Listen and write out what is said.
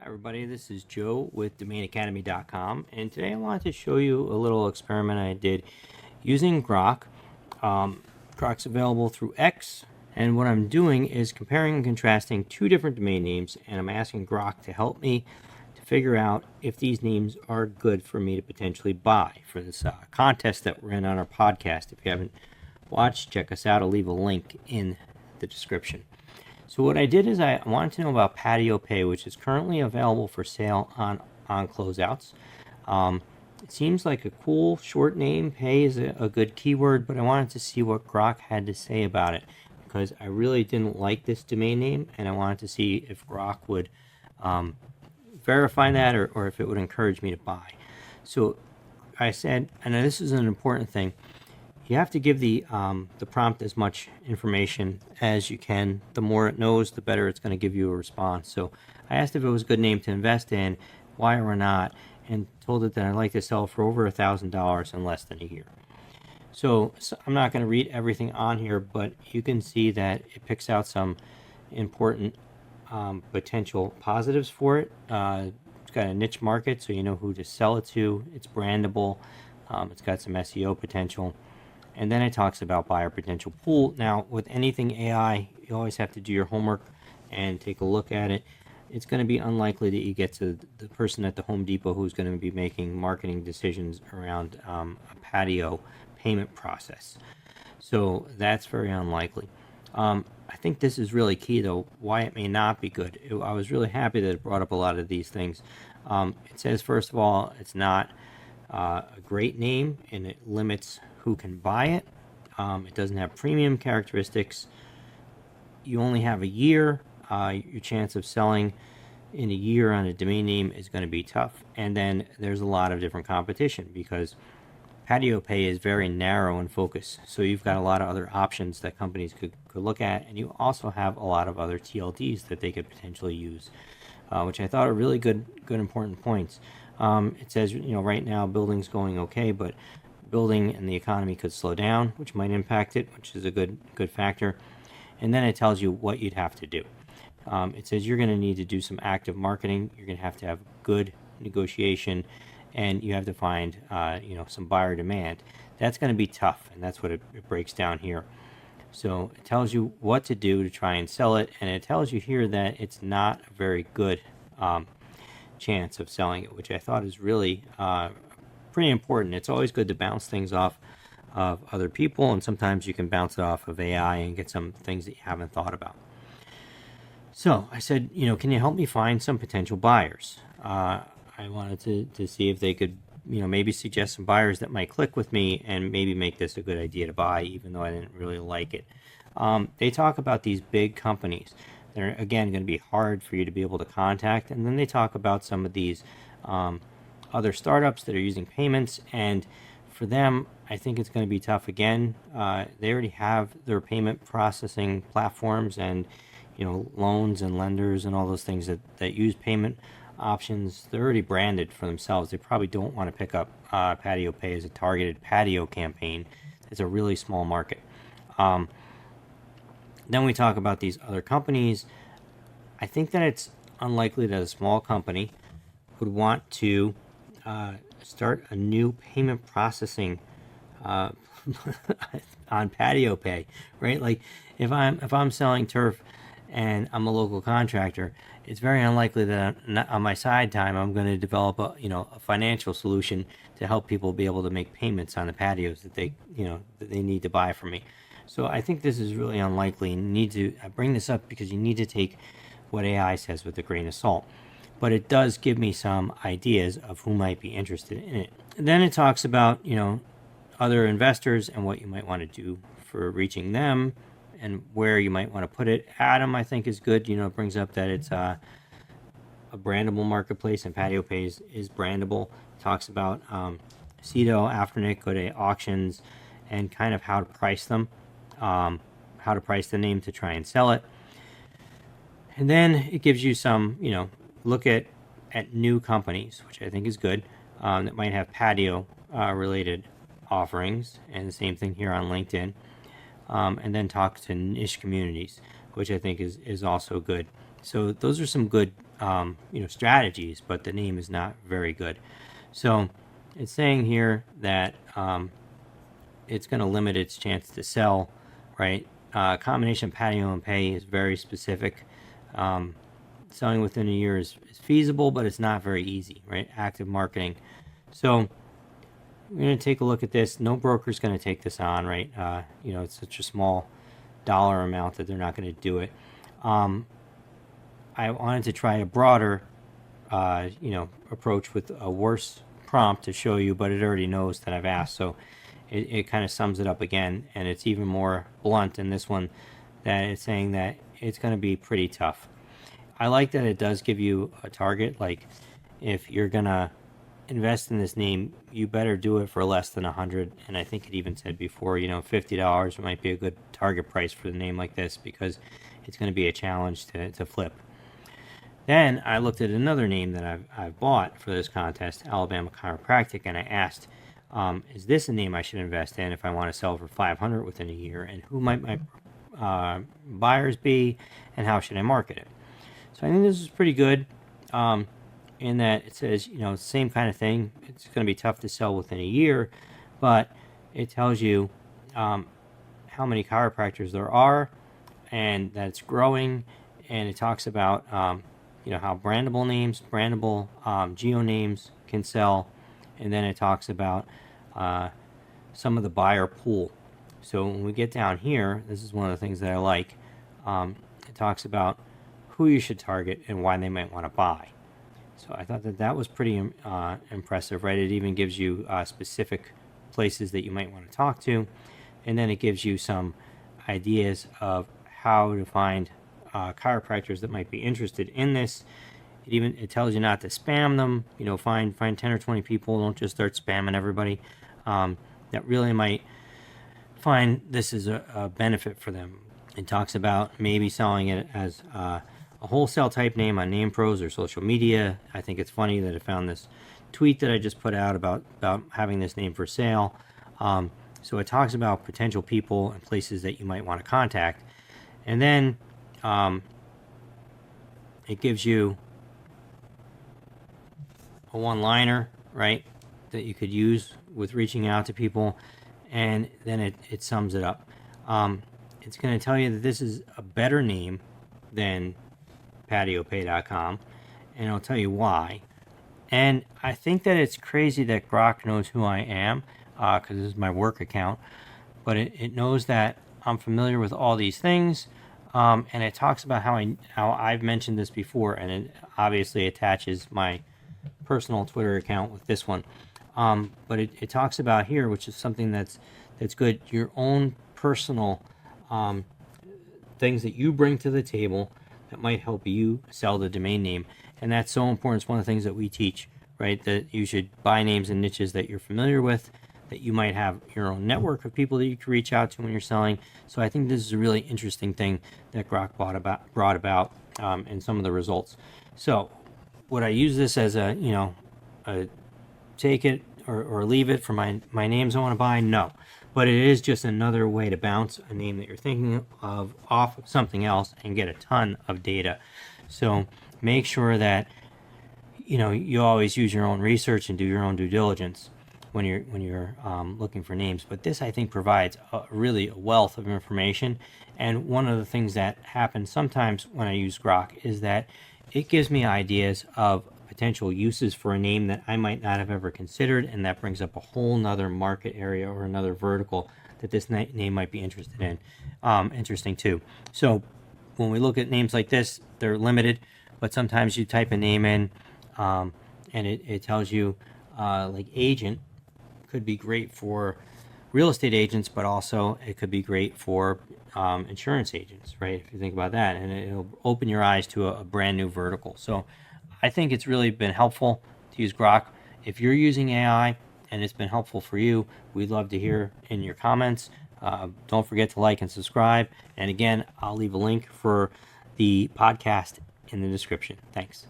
Everybody, this is Joe with DomainAcademy.com, and today I wanted to show you a little experiment I did using Grok. Grok's available through X, and what I'm doing is comparing and contrasting two different domain names, and I'm asking Grok to help me to figure out if these names are good for me to potentially buy for this contest that we're in on our podcast. If you haven't watched, check us out. I'll leave a link in the description. So what I did is I wanted to know about Patio Pay, which is currently available for sale on closeouts. It seems like a cool short name. Pay is a good keyword, but I wanted to see what Grok had to say about it because I really didn't like this domain name, and I wanted to see if Grok would verify that or if it would encourage me to buy. So I said, and this is an important thing, you have to give the prompt as much information as you can. The more it knows, the better it's going to give you a response. So I asked if it was a good name to invest in, why or not, and told it that I'd like to sell for over $1,000 in less than a year. So I'm not going to read everything on here, but you can see that it picks out some important potential positives for it. It's got a niche market, so you know who to sell it to. It's brandable. It's got some SEO potential. And then it talks about buyer potential pool. Now, with anything AI, you always have to do your homework and take a look at it. It's going to be unlikely that you get to the person at the Home Depot who's going to be making marketing decisions around a patio payment process. So that's very unlikely. I think this is really key, though, why it may not be good. I was really happy that it brought up a lot of these things. It says, first of all, it's not a great name, and it limits who can buy it. It doesn't have premium characteristics. You only have a year. Your chance of selling in a year on a domain name is going to be tough. And then there's a lot of different competition because Patio Pay is very narrow in focus. So you've got a lot of other options that companies could look at, and you also have a lot of other TLDs that they could potentially use, which I thought are really good important points. It says, right now building's going okay, but building and the economy could slow down, which might impact it, which is a good factor. And then it tells you what you'd have to do. It says you're going to need to do some active marketing. You're going to have good negotiation, and you have to find some buyer demand. That's going to be tough, and that's what it breaks down here. So it tells you what to do to try and sell it, and it tells you here that it's not a very good chance of selling it, which I thought is really pretty important. It's always good to bounce things off of other people, and sometimes you can bounce it off of AI and get some things that you haven't thought about. So I said, can you help me find some potential buyers? I wanted to see if they could, maybe suggest some buyers that might click with me and maybe make this a good idea to buy, even though I didn't really like it. They talk about these big companies that are, again, going to be hard for you to be able to contact, and then they talk about some of these other startups that are using payments, and for them I think it's going to be tough again. They already have their payment processing platforms and loans and lenders and all those things that use payment options. They're already branded for themselves. They probably don't want to pick up Patio Pay as a targeted patio campaign. It's a really small market. Then we talk about these other companies. I think that it's unlikely that a small company would want to start a new payment processing on Patio Pay, right? Like if I'm selling turf and I'm a local contractor, it's very unlikely that on my side time I'm going to develop a financial solution to help people be able to make payments on the patios that they need to buy from me. So I think this is really unlikely, and I bring this up because you need to take what AI says with a grain of salt. But it does give me some ideas of who might be interested in it. And then it talks about, other investors and what you might want to do for reaching them and where you might want to put it. Adam, I think, is good. It brings up that it's a brandable marketplace, and Patio Pay is brandable. It talks about CEDO, Afternic, go to auctions, and kind of how to price them, how to price the name to try and sell it. And then it gives you some, look at new companies, which I think is good, that might have patio related offerings, and the same thing here on LinkedIn. And then talk to niche communities, which I think is also good. So those are some good strategies, but the name is not very good. So it's saying here that it's going to limit its chance to sell, right? Combination of Patio and Pay is very specific. Selling within a year is feasible, but it's not very easy, right? Active marketing. So we're going to take a look at this. No broker's going to take this on, right? It's such a small dollar amount that they're not going to do it. I wanted to try a broader, approach with a worse prompt to show you, but it already knows that I've asked. So it kind of sums it up again, and it's even more blunt in this one, that it's saying that it's going to be pretty tough. I like that it does give you a target. Like, if you're going to invest in this name, you better do it for less than 100. And I think it even said before, $50 might be a good target price for the name like this, because it's going to be a challenge to flip. Then I looked at another name that I've bought for this contest, Alabama Chiropractic, and I asked, is this a name I should invest in if I want to sell for 500 within a year? And who might my buyers be, and how should I market it? So I think this is pretty good, in that it says, same kind of thing. It's going to be tough to sell within a year, but it tells you how many chiropractors there are, and that it's growing, and it talks about how brandable names, brandable geo-names can sell, and then it talks about some of the buyer pool. So when we get down here, this is one of the things that I like. It talks about who you should target and why they might want to buy. So I thought that was pretty impressive, right? It even gives you specific places that you might want to talk to, and then it gives you some ideas of how to find chiropractors that might be interested in this. It tells you not to spam them. Find 10 or 20 people. Don't just start spamming everybody that really might find this is a benefit for them. It talks about maybe selling it as a wholesale type name on Name Pros or social media. I think it's funny that I found this tweet that I just put out about having this name for sale. So it talks about potential people and places that you might want to contact. And then it gives you a one-liner, right, that you could use with reaching out to people. And then it sums it up. It's going to tell you that this is a better name than PatioPay.com, and I'll tell you why. And I think that it's crazy that Grok knows who I am, because this is my work account, but it knows that I'm familiar with all these things, and it talks about how I've mentioned this before, and it obviously attaches my personal Twitter account with this one. But it talks about here, which is something that's good, your own personal things that you bring to the table that might help you sell the domain name. And that's so important. It's one of the things that we teach, right? That you should buy names and niches that you're familiar with, that you might have your own network of people that you can reach out to when you're selling. So I think this is a really interesting thing that Grok brought about in some of the results. So would I use this as a take it or leave it for my names I want to buy? No. But it is just another way to bounce a name that you're thinking of off of something else and get a ton of data. So make sure that you always use your own research and do your own due diligence when you're looking for names. But this, I think, provides really a wealth of information. And one of the things that happens sometimes when I use Grok is that it gives me ideas of potential uses for a name that I might not have ever considered, and that brings up a whole nother market area or another vertical that this name might be interested in. Interesting too. So when we look at names like this, they're limited, but sometimes you type a name in and it tells you like agent could be great for real estate agents, but also it could be great for insurance agents, right? If you think about that, and it'll open your eyes to a brand new vertical. So I think it's really been helpful to use Grok. If you're using AI and it's been helpful for you, we'd love to hear in your comments. Don't forget to like and subscribe. And again, I'll leave a link for the podcast in the description. Thanks.